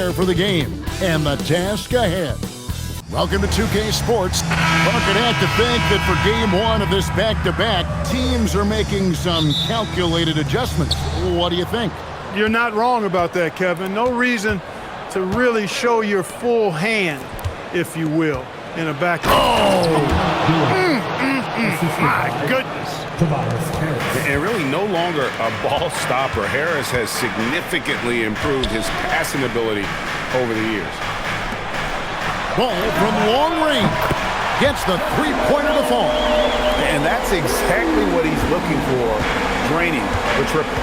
prepare for the game and the task ahead. Welcome to 2K Sports. Well, could have to think that for game one of this back-to-back, teams are making some calculated adjustments. What do you think? You're not wrong about that, Kevin. No reason to really show your full hand, if you will, in a back. My goodness. And really no longer a ball stopper. Harris has significantly improved his passing ability over the years. Ball from long range. Gets the three-pointer to fall. And that's exactly what he's looking for, draining the triple.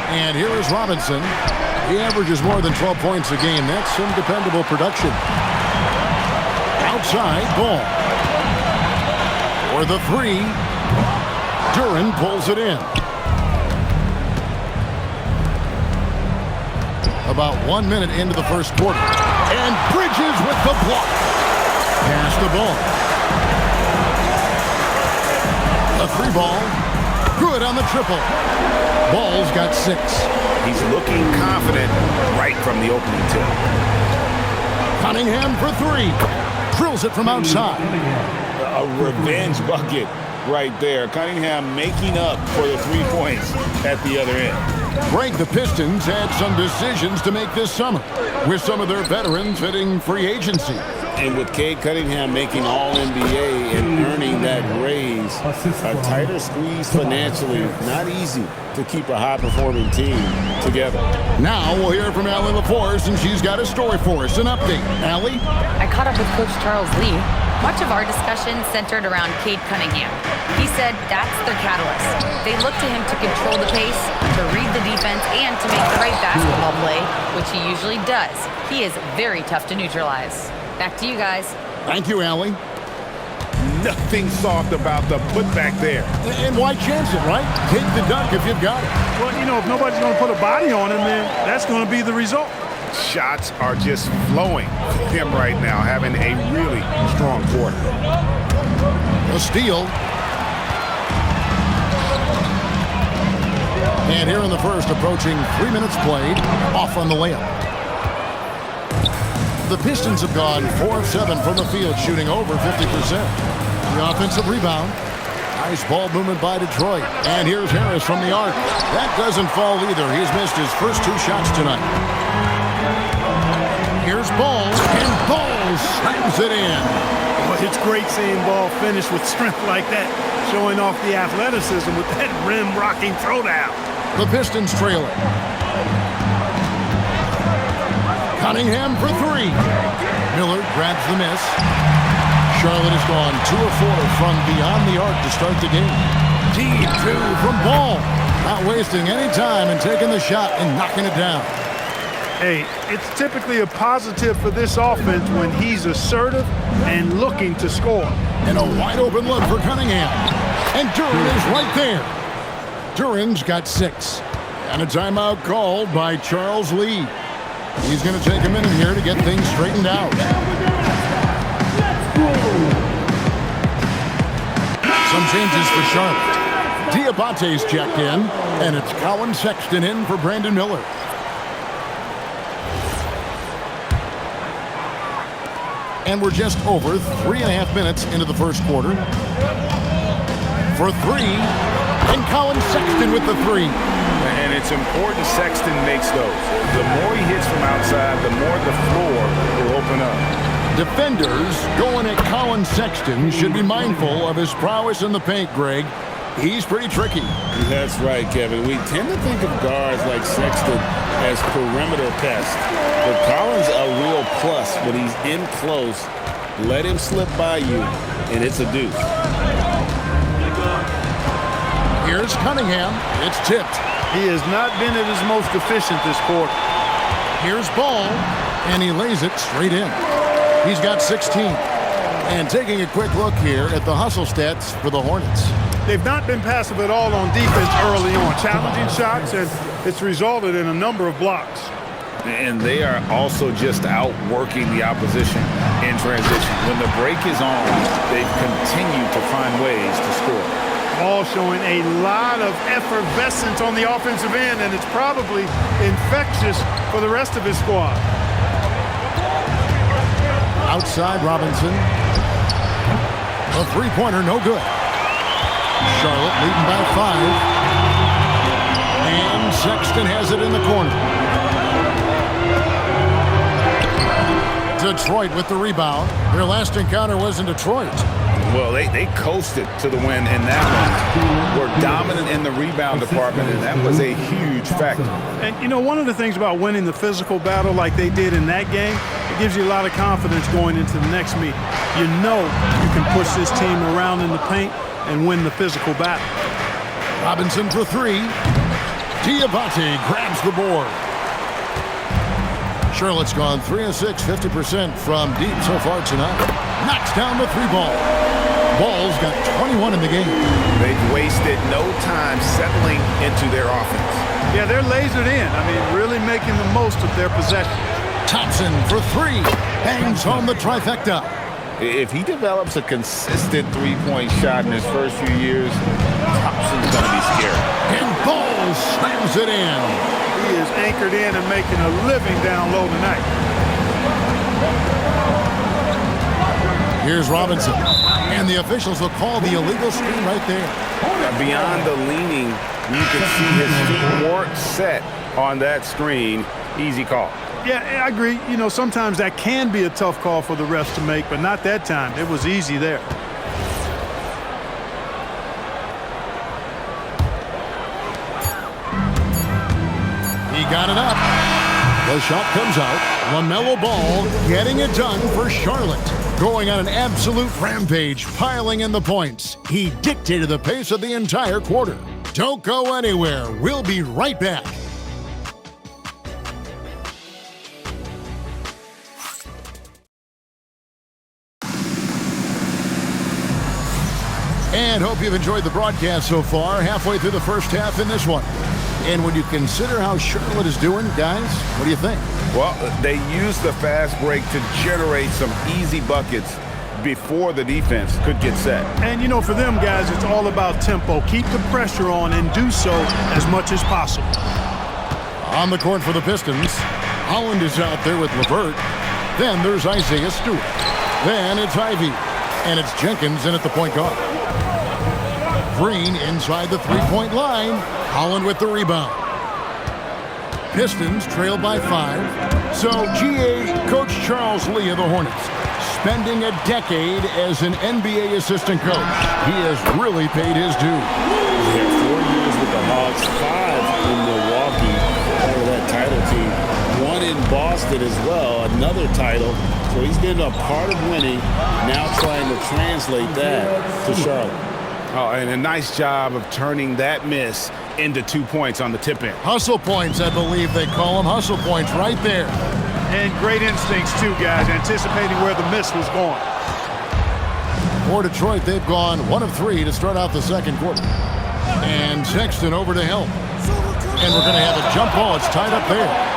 And here is Robinson. He averages more than 12 points a game. That's some dependable production. Outside, ball. For the three. Duran pulls it in. About 1 minute into the first quarter. And Bridges with the block. Pass the ball. The three ball. Good on the triple. Ball's got 6. He's looking confident right from the opening tip. Cunningham for 3. Drills it from outside. A revenge bucket right there. Cunningham making up for the 3 points at the other end. Greg, the Pistons had some decisions to make this summer, with some of their veterans hitting free agency. And with Cade Cunningham making All-NBA and earning that raise, a tighter squeeze financially, not easy to keep a high-performing team together. Now we'll hear from Allie LaForce, and she's got a story for us. An update. Allie? I caught up with Coach Charles Lee. Much of our discussion centered around Cade Cunningham. He said that's their catalyst. They look to him to control the pace, to read the defense, and to make the right basketball play, which he usually does. He is very tough to neutralize. Back to you guys. Thank you, Allie. Nothing soft about the putback there. And why chance it, right? Take the dunk if you've got it. Well, you know, if nobody's going to put a body on him, then that's going to be the result. Shots are just flowing for him right now, having a really strong quarter. A steal. And here in the first, approaching 3 minutes played, off on the layup. The Pistons have gone 4 of 7 from the field, shooting over 50%. The offensive rebound. Nice ball movement by Detroit. And here's Harris from the arc. That doesn't fall either. He's missed his first 2 shots tonight. Here's Ball, and Ball slams it in. Well, it's great seeing Ball finish with strength like that, showing off the athleticism with that rim-rocking throwdown. The Pistons trail it. Cunningham for 3. Miller grabs the miss. Charlotte has gone 2 of 4 from beyond the arc to start the game. Deep 2 from Ball. Not wasting any time and taking the shot and knocking it down. Hey, it's typically a positive for this offense when he's assertive and looking to score. And a wide open look for Cunningham. And Duran is right there. Duran's got 6. And a timeout called by Charles Lee. He's going to take a minute here to get things straightened out. Some changes for Charlotte. Diabate's checked in, and it's Colin Sexton in for Brandon Miller. And we're just over 3.5 minutes into the first quarter. For 3, and Colin Sexton with the 3. And it's important Sexton makes those. The more he hits from outside, the more the floor will open up. Defenders going at Colin Sexton should be mindful of his prowess in the paint, Greg. He's pretty tricky. That's right, Kevin. We tend to think of guards like Sexton as perimeter pests. But Collins a real plus when he's in close. Let him slip by you, and it's a deuce. Here's Cunningham. It's tipped. He has not been at his most efficient this quarter. Here's Ball, and he lays it straight in. He's got 16. And taking a quick look here at the hustle stats for the Hornets. They've not been passive at all on defense early on, challenging shots, and it's resulted in a number of blocks. And they are also just outworking the opposition in transition. When the break is on, they've continued to find ways to score. All showing a lot of effervescence on the offensive end, and it's probably infectious for the rest of his squad. Outside Robinson. A three-pointer, no good. Charlotte leading by 5. And Sexton has it in the corner. Detroit with the rebound. Their last encounter was in Detroit. Well, they coasted to the win in that one. Were dominant in the rebound department, and that was a huge factor. And, you know, one of the things about winning the physical battle like they did in that game, it gives you a lot of confidence going into the next meeting. You know you can push this team around in the paint and win the physical battle. Robinson for 3. Diabate grabs the board. Charlotte's gone 3 of 6, 50% from deep so far tonight. Knocks down the 3-ball. Ball's got 21 in the game. They've wasted no time settling into their offense. Yeah, they're lasered in. I mean, really making the most of their possession. Thompson for 3. Bangs home the trifecta. If he develops a consistent three-point shot in his first few years, Thompson's going to be scary. And Ball slams it in. He is anchored in and making a living down low tonight. Here's Robinson. And the officials will call the illegal screen right there. Beyond the leaning, you can see his feet weren't set on that screen. Easy call. Yeah, I agree. You know, sometimes that can be a tough call for the refs to make, but not that time. It was easy there. He got it up. The shot comes out. LaMelo Ball getting it done for Charlotte. Going on an absolute rampage, piling in the points. He dictated the pace of the entire quarter. Don't go anywhere. We'll be right back. And hope you've enjoyed the broadcast so far. Halfway through the first half in this one. And when you consider how Charlotte is doing, guys, what do you think? Well, they used the fast break to generate some easy buckets before the defense could get set. And, you know, for them guys, it's all about tempo. Keep the pressure on and do so as much as possible. On the court for the Pistons, Holland is out there with LeVert. Then there's Isaiah Stewart. Then it's Ivy. And it's Jenkins in at the point guard. Green inside the three-point line. Holland with the rebound. Pistons trail by 5. So GA Coach Charles Lee of the Hornets, spending a decade as an NBA assistant coach. He has really paid his due. He had 4 years with the Hawks, 5 in Milwaukee, part of that title team. 1 in Boston as well, another title. So he's been a part of winning, now trying to translate that to Charlotte. Oh, and a nice job of turning that miss into 2 points on the tip end. Hustle points, I believe they call them. Hustle points right there. And great instincts, too, guys, anticipating where the miss was going. For Detroit, they've gone 1 of 3 to start out the second quarter. And Sexton over to help. And we're going to have a jump ball. It's tied up there.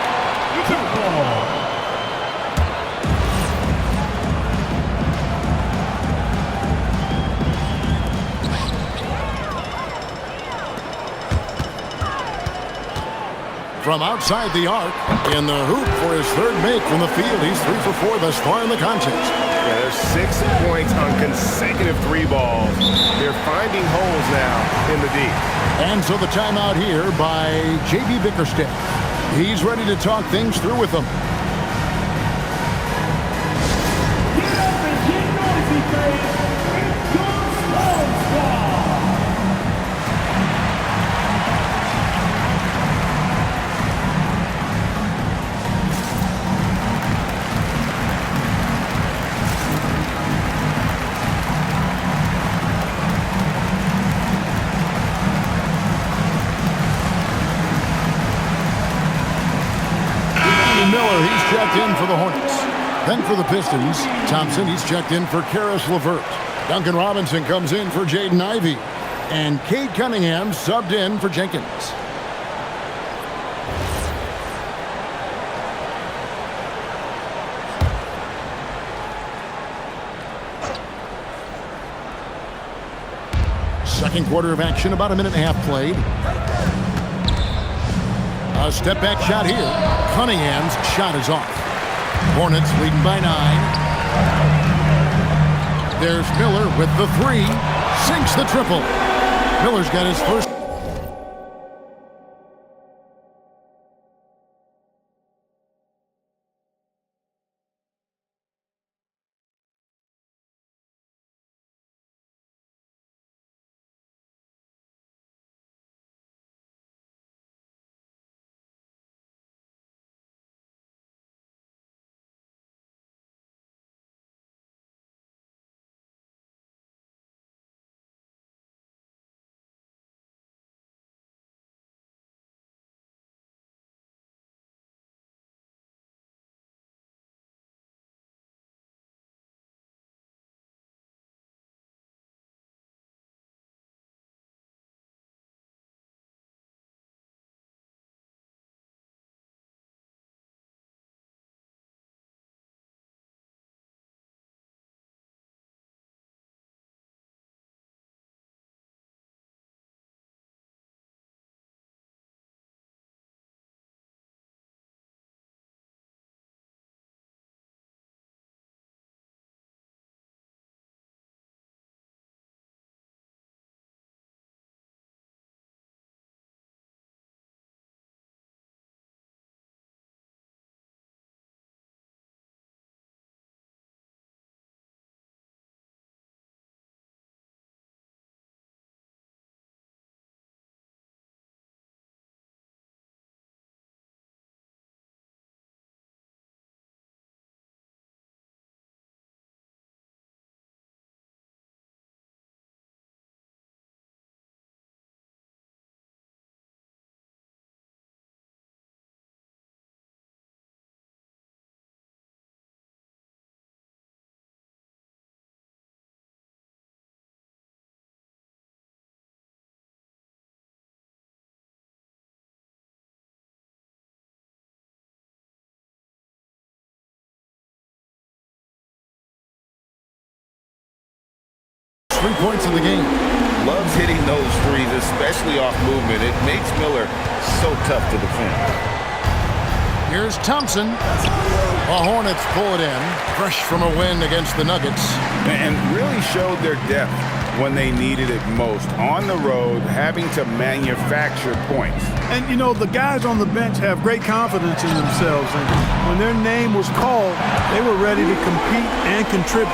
From outside the arc, in the hoop for his third make from the field. He's 3 for 4 thus far in the contest. Yeah, there's 6 points on consecutive 3 balls. They're finding holes now in the D. And so the timeout here by J.B. Bickerstaff. He's ready to talk things through with them. Miller, he's checked in for the Hornets. Then for the Pistons, Thompson, he's checked in for Karis LeVert. Duncan Robinson comes in for Jaden Ivey. And Cade Cunningham subbed in for Jenkins. Second quarter of action, about a minute and a half played. A step back shot here. Cunningham's shot is off. Hornets leading by 9. There's Miller with the 3. Sinks the triple. Miller's got his first. Three points in the game. Loves hitting those threes, especially off movement. It makes Miller so tough to defend. Here's Thompson. The Hornets pull it in. Fresh from a win against the Nuggets. And really showed their depth when they needed it most. On the road, having to manufacture points. And, you know, the guys on the bench have great confidence in themselves. And when their name was called, they were ready to compete and contribute.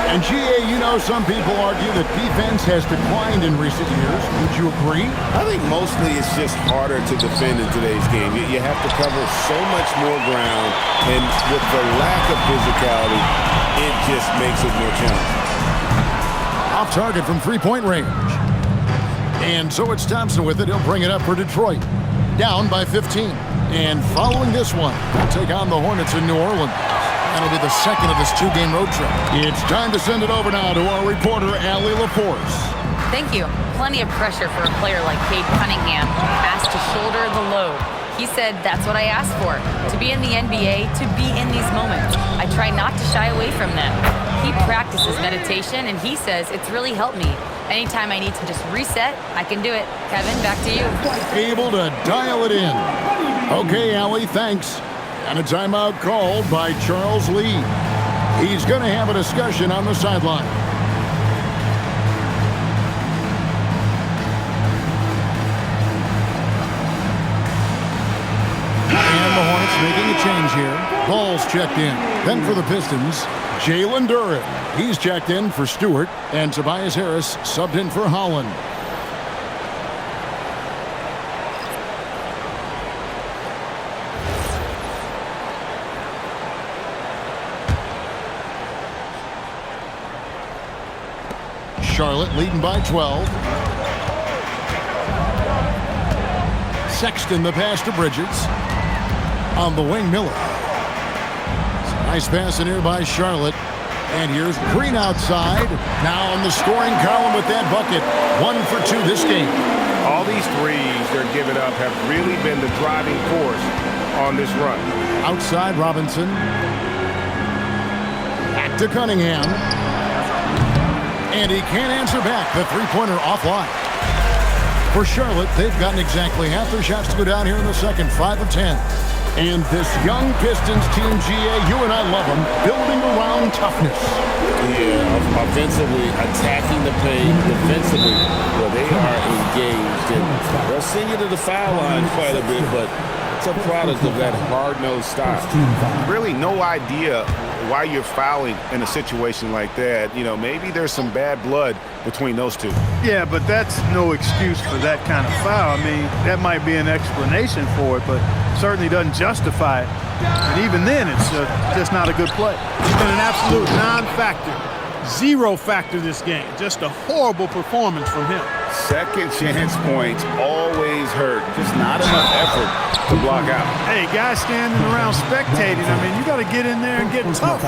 And, G.A., you know, some people argue that defense has declined in recent years. Would you agree? I think mostly it's just harder to defend in today's game. You have to cover so much more ground, and with the lack of physicality, it just makes it more challenging. Off target from three-point range. And so it's Thompson with it. He'll bring it up for Detroit. Down by 15. And following this one, they'll take on the Hornets in New Orleans. That'll be the second of this two-game road trip. It's time to send it over now to our reporter, Allie LaForce. Thank you. Plenty of pressure for a player like Cade Cunningham, asked to shoulder the load. He said, that's what I asked for, to be in the NBA, to be in these moments. I try not to shy away from them. He practices meditation, and he says it's really helped me. Anytime I need to just reset, I can do it. Kevin, back to you. Able to dial it in. Okay, Allie, thanks. And a timeout called by Charles Lee. He's going to have a discussion on the sideline. And the Hornets making a change here. Ball's checked in. Then for the Pistons, Jalen Duren. He's checked in for Stewart. And Tobias Harris subbed in for Holland. Charlotte leading by 12. Sexton the pass to Bridges. On the wing, Miller. Nice pass in here by Charlotte. And here's Green outside. Now on the scoring column with that bucket. 1 for 2 this game. All these threes they're giving up have really been the driving force on this run. Outside Robinson. Back to Cunningham. And he can't answer back. The three-pointer offline. For Charlotte, they've gotten exactly half their shots to go down here in the second, 5 of 10. And this young Pistons team, GA, you and I love them, building around toughness. Yeah, offensively, attacking the paint, defensively, well, they are engaged. And they'll send you to the foul line quite a bit, but it's a product of that hard-nosed style. Really no idea why you're fouling in a situation like that. You know, maybe there's some bad blood between those two. Yeah, but that's no excuse for that kind of foul. I mean, that might be an explanation for it, but certainly doesn't justify it. And even then, it's just not a good play. It's been an absolute non-factor, zero factor this game. Just a horrible performance from him. Second chance points always hurt. Just not enough effort to block out. Hey, guys standing around spectating, I mean, you got to get in there and get tough.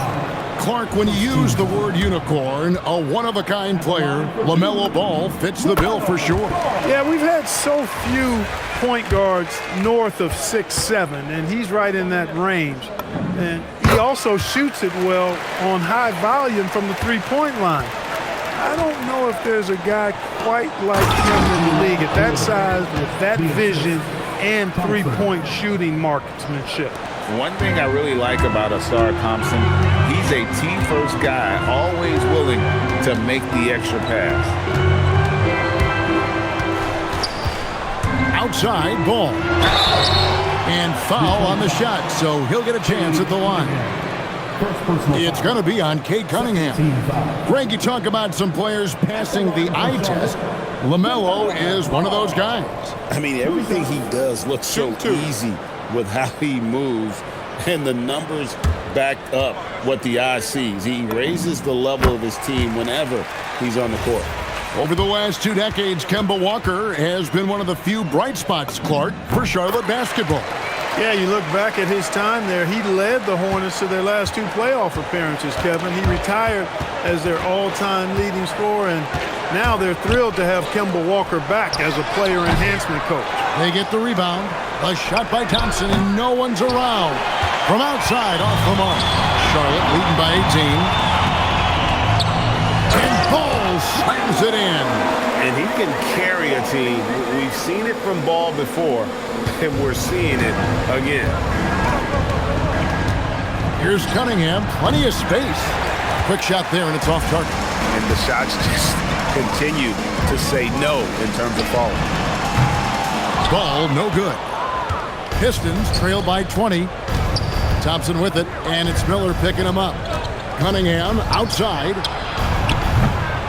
Clark, when you use the word unicorn, a one-of-a-kind player, LaMelo Ball fits the bill for sure. Yeah, we've had so few point guards north of 6'7", and he's right in that range. And he also shoots it well on high volume from the three-point line. I don't know if there's a guy quite like him in the league at that size with that vision and three-point shooting marksmanship. One thing I really like about Asar Thompson, he's a team-first guy, always willing to make the extra pass. Outside ball. And foul on the shot, so he'll get a chance at the line. It's going to be on Cade Cunningham. Greg, you talk about some players passing the eye test. LaMelo is one of those guys. I mean, everything he does looks so easy with how he moves, and the numbers back up what the eye sees. He raises the level of his team whenever he's on the court. Over the last 2 decades, Kemba Walker has been one of the few bright spots, Clark, for Charlotte basketball. Yeah, you look back at his time there, he led the Hornets to their last 2 playoff appearances, Kevin. He retired as their all-time leading scorer, and now they're thrilled to have Kemba Walker back as a player enhancement coach. They get the rebound. A shot by Thompson, and no one's around. From outside, off the mark. Charlotte leading by 18. And Ball slams it in. And he can carry a team. We've seen it from Ball before, and we're seeing it again. Here's Cunningham, plenty of space. Quick shot there, and it's off target. And the shots just continue to say no in terms of falling. Ball, no good. Pistons trail by 20. Thompson with it, and it's Miller picking him up. Cunningham outside.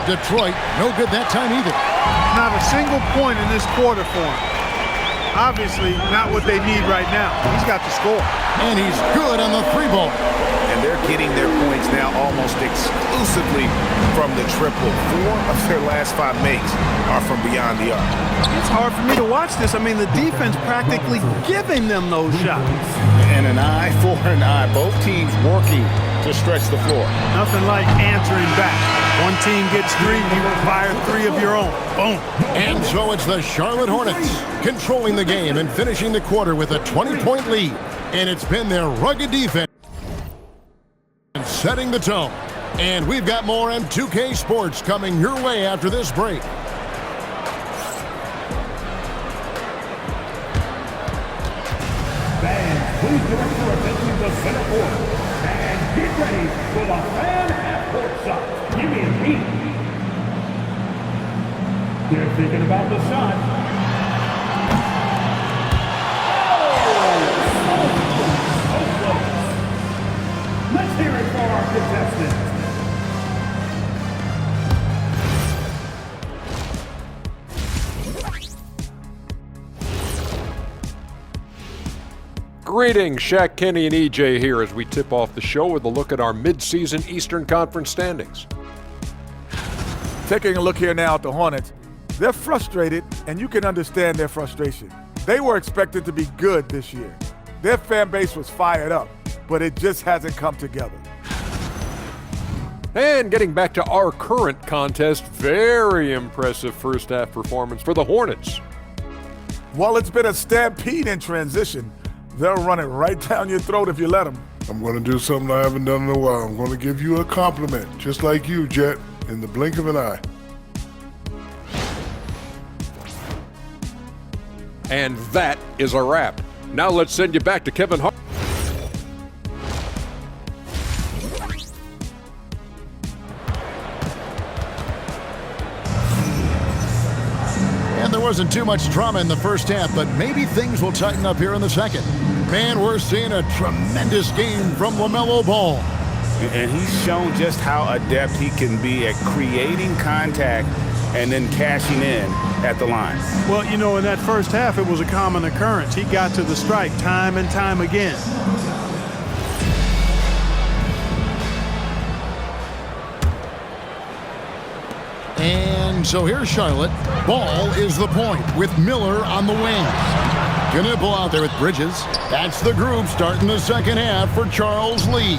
Detroit, no good that time either. Not a single point in this quarter for him. Obviously, not what they need right now. He's got to score. And he's good on the 3-ball. And they're getting their points now almost exclusively from the triple. 4 of their last 5 makes are from beyond the arc. It's hard for me to watch this. I mean, the defense practically giving them those shots. And an eye for an eye. Both teams working to stretch the floor. Nothing like answering back. One team gets 3, you fire 3 of your own. Boom. And so it's the Charlotte Hornets controlling the game and finishing the quarter with a 20-point lead. And it's been their rugged defense setting the tone. And we've got more M2K Sports coming your way after this break. Fans, please direct your attention to center court and get ready for the fan at courtside. Give me a beat. They're thinking about the shot. Let's hear it for our contestants. Greetings, Shaq, Kenny, and EJ here as we tip off the show with a look at our mid-season Eastern Conference standings. Taking a look here now at the Hornets, they're frustrated, and you can understand their frustration. They were expected to be good this year. Their fan base was fired up, but it just hasn't come together. And getting back to our current contest, very impressive first-half performance for the Hornets. While it's been a stampede in transition, they'll run it right down your throat if you let them. I'm going to do something I haven't done in a while. I'm going to give you a compliment, just like you, Jet. in the blink of an eye. And that is a wrap. Now let's send you back to Kevin Hart. And there wasn't too much drama in the first half, but maybe things will tighten up here in the second. Man, we're seeing a tremendous game from LaMelo Ball. And he's shown just how adept he can be at creating contact and then cashing in at the line. Well, you know, in that first half, it was a common occurrence. He got to the stripe time and time again. And so here's Charlotte. Ball is the point with Miller on the wing. Gonna pull out there with Bridges. That's the group starting the second half for Charles Lee.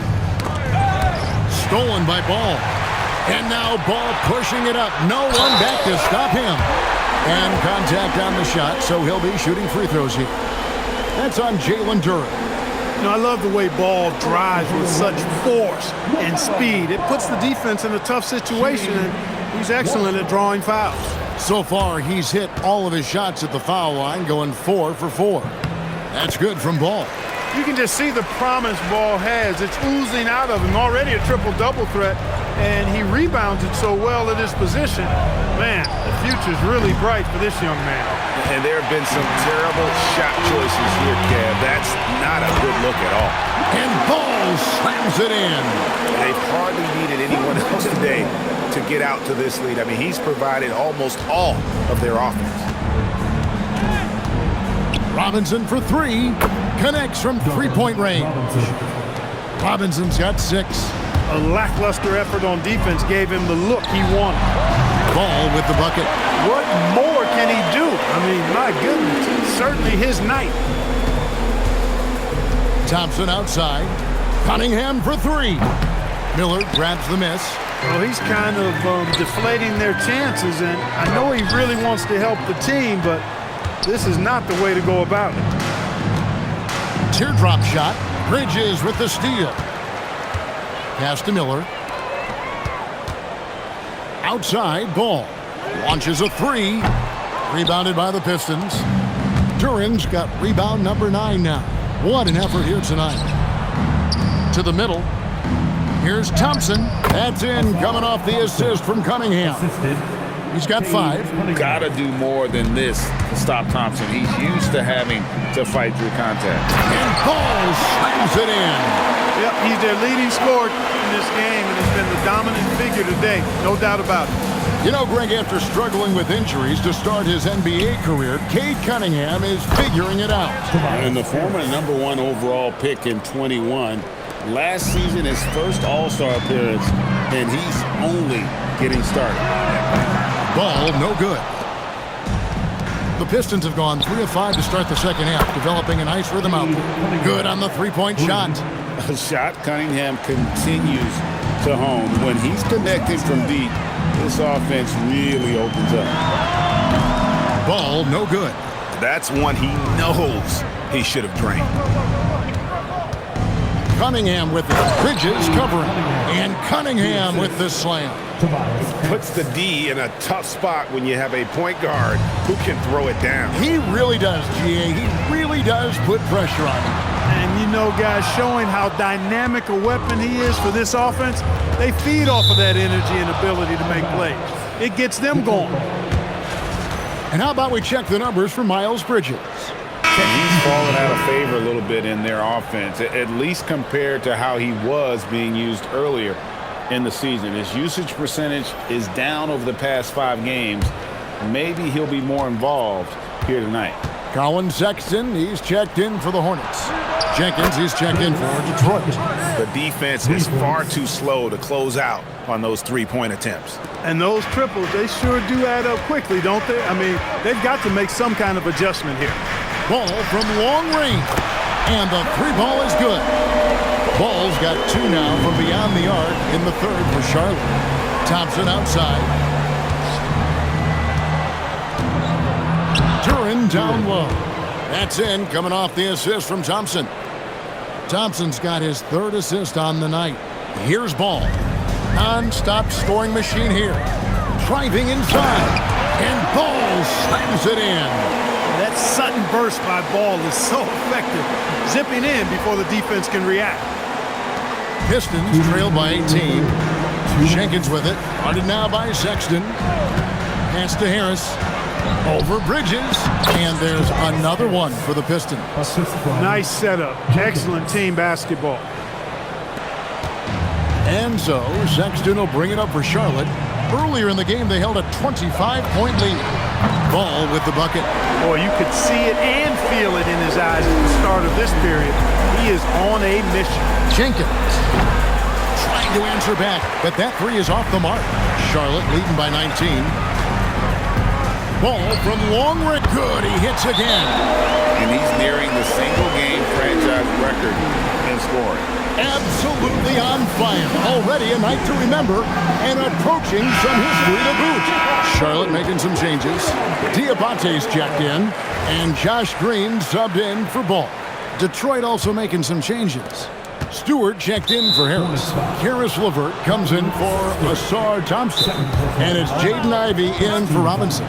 Stolen by Ball. And now Ball pushing it up. No one back to stop him. And contact on the shot, so he'll be shooting free throws here. That's on Jalen Duren. You know, I love the way Ball drives with such force and speed. It puts the defense in a tough situation, and he's excellent at drawing fouls. So far, he's hit all of his shots at the foul line, going 4 for 4. That's good from Ball. You can just see the promise Ball has. It's oozing out of him. Already a triple-double threat, and he rebounds it so well at his position. Man, the future's really bright for this young man. And there have been some terrible shot choices here, Kev. That's not a good look at all. And Ball slams it in. They've hardly needed anyone else today to get out to this lead. I mean, he's provided almost all of their offense. Robinson for 3. Connects from three-point range. Robinson's got 6. A lackluster effort on defense gave him the look he wanted. Ball with the bucket. What more can he do? I mean, my goodness, it's certainly his night. Thompson outside. Cunningham for 3. Miller grabs the miss. Well, he's kind of deflating their chances, and I know he really wants to help the team, but this is not the way to go about it. Teardrop shot. Bridges with the steal. Pass to Miller. Outside, Ball. Launches a 3. Rebounded by the Pistons. Duren's got rebound number 9 now. What an effort here tonight. To the middle. Here's Thompson. That's in, coming off the assist from Cunningham. He's got 5. Gotta do more than this to stop Thompson. He's used to having to fight through contact. And Ball slams it in. Yep, he's their leading scorer in this game and has been the dominant figure today. No doubt about it. You know, Greg, after struggling with injuries to start his NBA career, Cade Cunningham is figuring it out. And the former number 1 overall pick in 21, last season his first All-Star appearance, and he's only getting started. Ball no good. The Pistons have gone 3 of 5 to start the second half, developing a nice rhythm out there. Good on the three-point shot. A shot Cunningham continues to hone. When he's connected from deep, this offense really opens up. Ball no good. That's one he knows he should have drained. Cunningham with it. Bridges covering. And Cunningham with the slam. Puts the D in a tough spot when you have a point guard who can throw it down. He really does, GA. He really does put pressure on him. And you know, guys, showing how dynamic a weapon he is for this offense, they feed off of that energy and ability to make plays. It gets them going. And how about we check the numbers for Miles Bridges? He's fallen out of favor a little bit in their offense, at least compared to how he was being used earlier in the season. His usage percentage is down over the past 5 games. Maybe he'll be more involved here tonight. Colin Sexton, he's checked in for the Hornets. Jenkins, he's checked in for Detroit. The defense is far too slow to close out on those 3-point attempts. And those triples, they sure do add up quickly, don't they? I mean, they've got to make some kind of adjustment here. Ball from long range. And the 3 ball is good. Ball's got 2 now from beyond the arc in the third for Charlotte. Thompson outside. Duren down low. That's in, coming off the assist from Thompson. Thompson's got his 3rd assist on the night. Here's Ball. Non-stop scoring machine here. Driving inside. And Ball slams it in. That sudden burst by Ball is so effective. Zipping in before the defense can react. Pistons trail by 18. Jenkins with it. Guarded now by Sexton. Pass to Harris. Over Bridges. And there's another one for the Pistons. Nice setup. Excellent team basketball. And so Sexton will bring it up for Charlotte. Earlier in the game, they held a 25-point lead. Ball with the bucket. Boy, you could see it and feel it in his eyes at the start of this period. He is on a mission. Jenkins trying to answer back, but that three is off the mark. Charlotte leading by 19. Ball from long range. Good, he hits again. And he's nearing the single-game franchise record in scoring. Absolutely on fire. Already a night to remember and approaching some history to boot. Charlotte making some changes. Diabate's checked in and Josh Green subbed in for Ball. Detroit also making some changes. Stewart checked in for Harris. Karis LeVert comes in for Asar Thompson. And it's Jaden Ivey in for Robinson.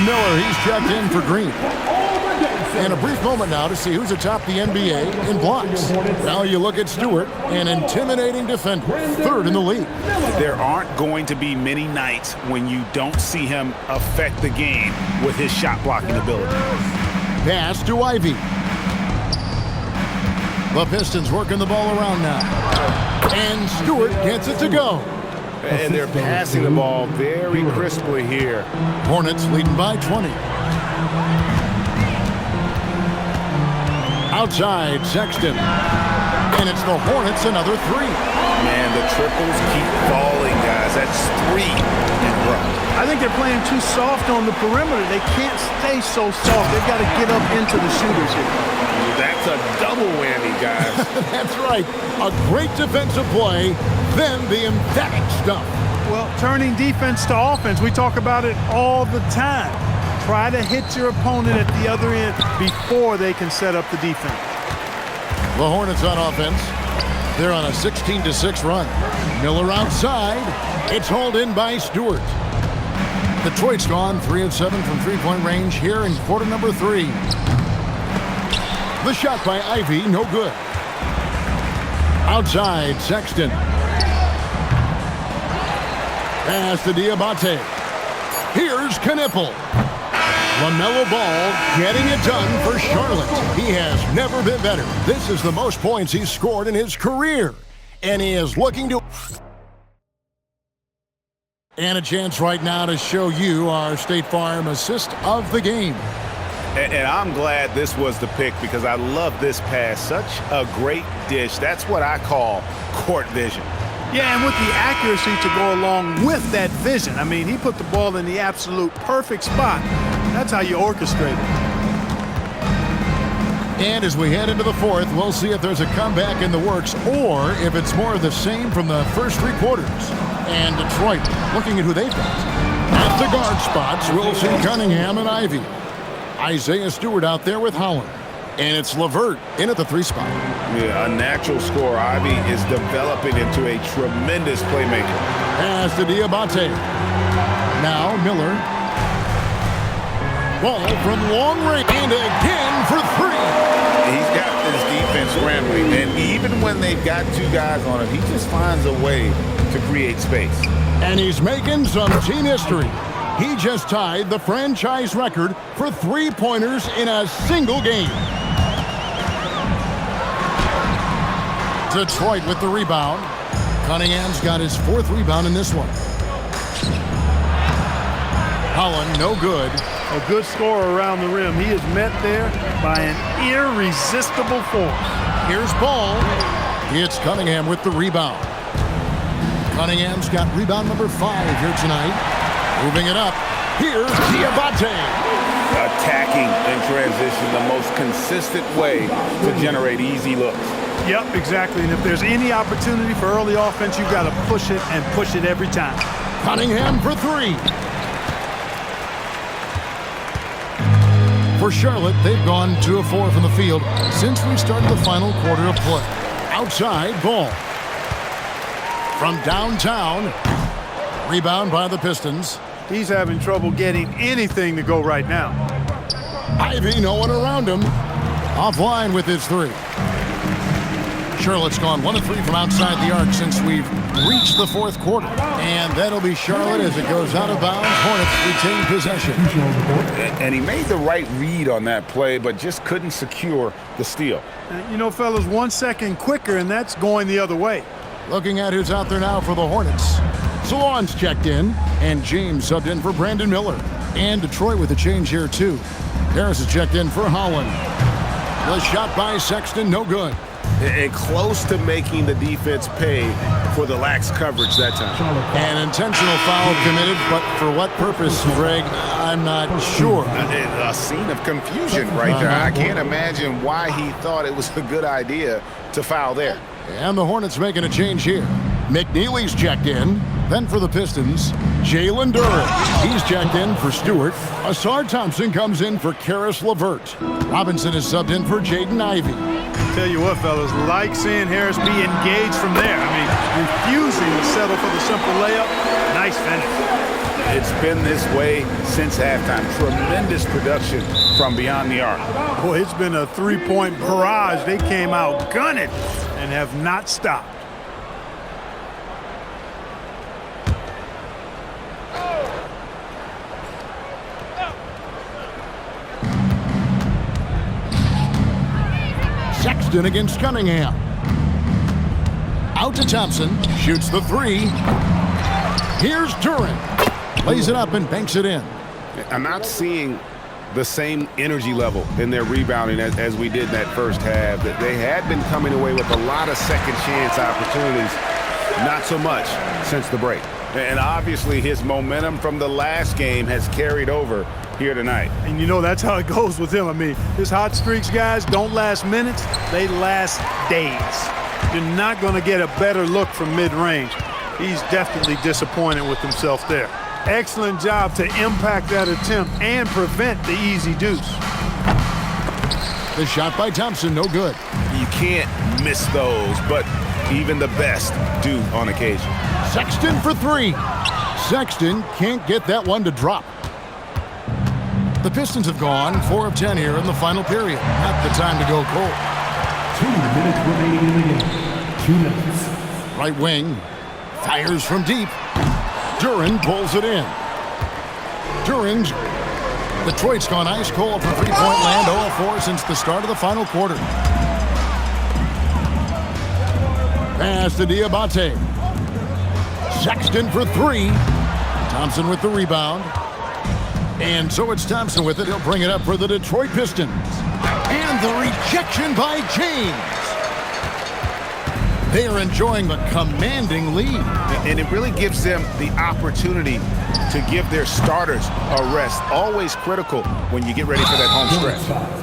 Miller, he's checked in for Green. And a brief moment now to see who's atop the NBA in blocks. Now you look at Stewart, an intimidating defender, third in the league. There aren't going to be many nights when you don't see him affect the game with his shot blocking ability. Pass to Ivey. The Pistons working the ball around now. And Stewart gets it to go. And they're passing the ball very crisply here. Hornets leading by 20. Outside, Sexton. And it's the Hornets, another three. Man, the triples keep falling, guys. That's 3 in a row. I think they're playing too soft on the perimeter. They can't stay so soft. They've got to get up into the shooters here. That's a double whammy, guys. That's right. A great defensive play, then the emphatic stuff. Well, turning defense to offense, we talk about it all the time. Try to hit your opponent at the other end before they can set up the defense. The Hornets on offense. They're on a 16-6 run. Miller outside. It's hauled in by Stewart. Detroit's gone 3 of 7 from three-point range here in quarter number 3. The shot by Ivey, no good. Outside, Sexton. Pass to Diabate. Here's Knipple. LaMelo Ball getting it done for Charlotte. He has never been better. This is the most points he's scored in his career. And he is looking to... And a chance right now to show you our State Farm assist of the game. And I'm glad this was the pick because I love this pass. Such a great dish. That's what I call court vision. Yeah, and with the accuracy to go along with that vision. I mean, he put the ball in the absolute perfect spot. That's how you orchestrate it. And as we head into the fourth, we'll see if there's a comeback in the works or if it's more of the same from the first 3 quarters. And Detroit looking at who they've got. At the guard spots, we'll see Cunningham and Ivey. Isaiah Stewart out there with Holland. And it's LeVert in at the 3 spot. Yeah, a natural scorer. Ivey is developing into a tremendous playmaker. Pass to Diabate. Now Miller. Ball from long range. And again for 3. He's got this defense scrambling. And even when they've got 2 guys on him, he just finds a way to create space. And he's making some team history. He just tied the franchise record for 3-pointers in a single game. Detroit with the rebound. Cunningham's got his 4th rebound in this one. Holland, no good. A good scorer around the rim. He is met there by an irresistible force. Here's Ball. It's Cunningham with the rebound. Cunningham's got rebound number 5 here tonight. Moving it up. Here's Diabate. attacking in transition, the most consistent way to generate easy looks. Yep, exactly. And if there's any opportunity for early offense, you've got to push it and push it every time. Cunningham for three. For Charlotte, they've gone 2 of 4 from the field since we started the final quarter of play. Outside ball. From downtown. Rebound by the Pistons. He's having trouble getting anything to go right now. Ivy, no one around him. Offline with his three. Charlotte's gone 1 of 3 from outside the arc since we've reached the fourth quarter. And that'll be Charlotte as it goes out of bounds. Hornets retain possession. And he made the right read on that play, but just couldn't secure the steal. You know, fellas, 1 second quicker, and that's going the other way. Looking at who's out there now for the Hornets. Salon's checked in, and James subbed in for Brandon Miller. And Detroit with a change here, too. Harris is checked in for Holland. The shot by Sexton, no good. And close to making the defense pay for the lax coverage that time. An intentional foul committed, but for what purpose, Greg? I'm not sure. A scene of confusion right there. I can't imagine why he thought it was a good idea to foul there. And the Hornets making a change here. McNeely's checked in. Then for the Pistons, Jalen Duren. He's checked in for Stewart. Asar Thompson comes in for Karis LeVert. Robinson is subbed in for Jaden Ivey. Tell you what, fellas, like seeing Harris be engaged from there. I mean, refusing to settle for the simple layup. Nice finish. It's been this way since halftime. Tremendous production from beyond the arc. Boy, it's been a three-point barrage. They came out gunning and have not stopped. Sexton against Cunningham. Out to Thompson. Shoots the three. Here's Duren. Lays it up and banks it in. I'm not seeing the same energy level in their rebounding as we did in that first half. They had been coming away with a lot of second chance opportunities. Not so much since the break. And obviously his momentum from the last game has carried over here tonight. And you know that's how it goes with him. I mean, his hot streaks, guys, don't last minutes. They last days. You're not going to get a better look from mid-range. He's definitely disappointed with himself there. Excellent job to impact that attempt and prevent the easy deuce. The shot by Thompson, no good. You can't miss those, but even the best do on occasion. Sexton for three. Sexton can't get that one to drop. The Pistons have gone 4 of 10 here in the final period. Not the time to go cold. 2 minutes remaining in the game. 2 minutes. Right wing. Fires from deep. Duren pulls it in. Duren's Detroit's gone ice cold from three-point land, 0-4 since the start of the final quarter. Pass to Diabate. Sexton for three. Thompson with the rebound. And so it's Thompson with it. He'll bring it up for the Detroit Pistons. And the rejection by James. They are enjoying the commanding lead. And it really gives them the opportunity to give their starters a rest. Always critical when you get ready for that home stretch.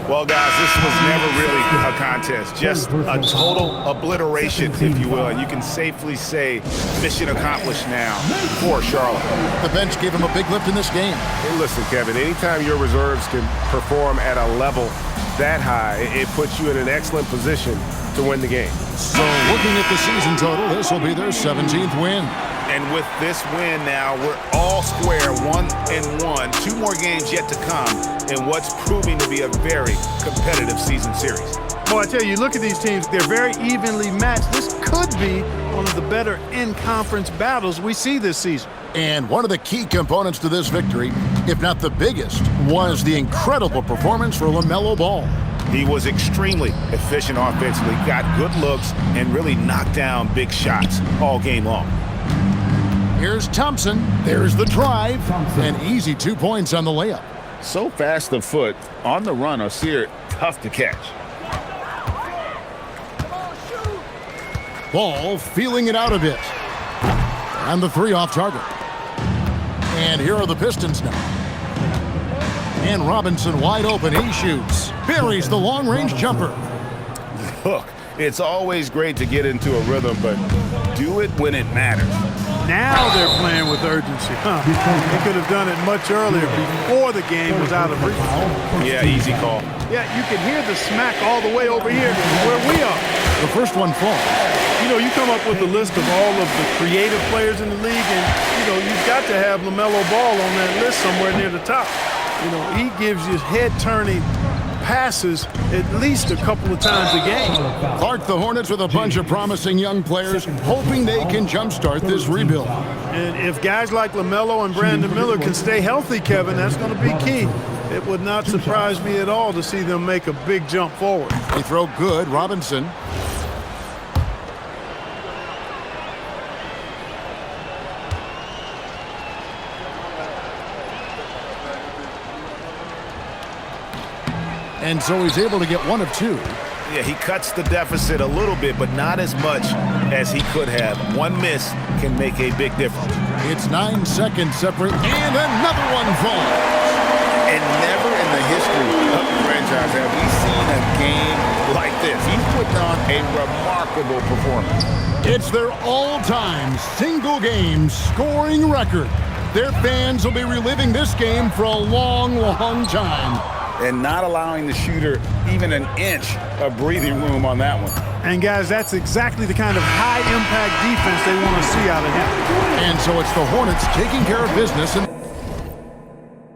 Well, guys, this was never really a contest. Just a total obliteration, if you will. And you can safely say mission accomplished now for Charlotte. The bench gave him a big lift in this game. Hey, listen, Kevin, anytime your reserves can perform at a level that high, it puts you in an excellent position to win the game. So looking at the season total, this will be their 17th win. And with this win now, we're all square, 1-1. 2 more games yet to come in what's proving to be a very competitive season series. Boy, I tell you, look at these teams. They're very evenly matched. This could be one of the better in-conference battles we see this season. And one of the key components to this victory, if not the biggest, was the incredible performance for LaMelo Ball. He was extremely efficient offensively, got good looks, and really knocked down big shots all game long. Here's Thompson. There's the drive. An easy 2 points on the layup. So fast of foot, on the run, Osir, tough to catch. Ball feeling it out a bit. And the three off target. And here are the Pistons now. And Robinson wide open. He shoots. Buries the long-range jumper. Look, it's always great to get into a rhythm, but do it when it matters. Now they're playing with urgency. They could have done it much earlier before the game was out of reach. Yeah, easy call. Yeah, you can hear the smack all the way over here where we are. The first one falls. You know, you come up with a list of all of the creative players in the league, and, you know, you've got to have LaMelo Ball on that list somewhere near the top. You know, he gives you head-turning passes at least a couple of times a game. Clark, the Hornets with a bunch of promising young players, hoping they can jumpstart this rebuild. And if guys like LaMelo and Brandon Miller can stay healthy, Kevin, that's going to be key. It would not surprise me at all to see them make a big jump forward. They throw good. Robinson. And so he's able to get one of two. Yeah, he cuts the deficit a little bit, but not as much as he could have. One miss can make a big difference. It's 9 seconds separate, and another one falls. And never in the history of the franchise have we seen a game like this. He put on a remarkable performance. It's their all-time single-game scoring record. Their fans will be reliving this game for a long, long time. And not allowing the shooter even an inch of breathing room on that one. And, guys, that's exactly the kind of high-impact defense they want to see out of him. And so it's the Hornets taking care of business in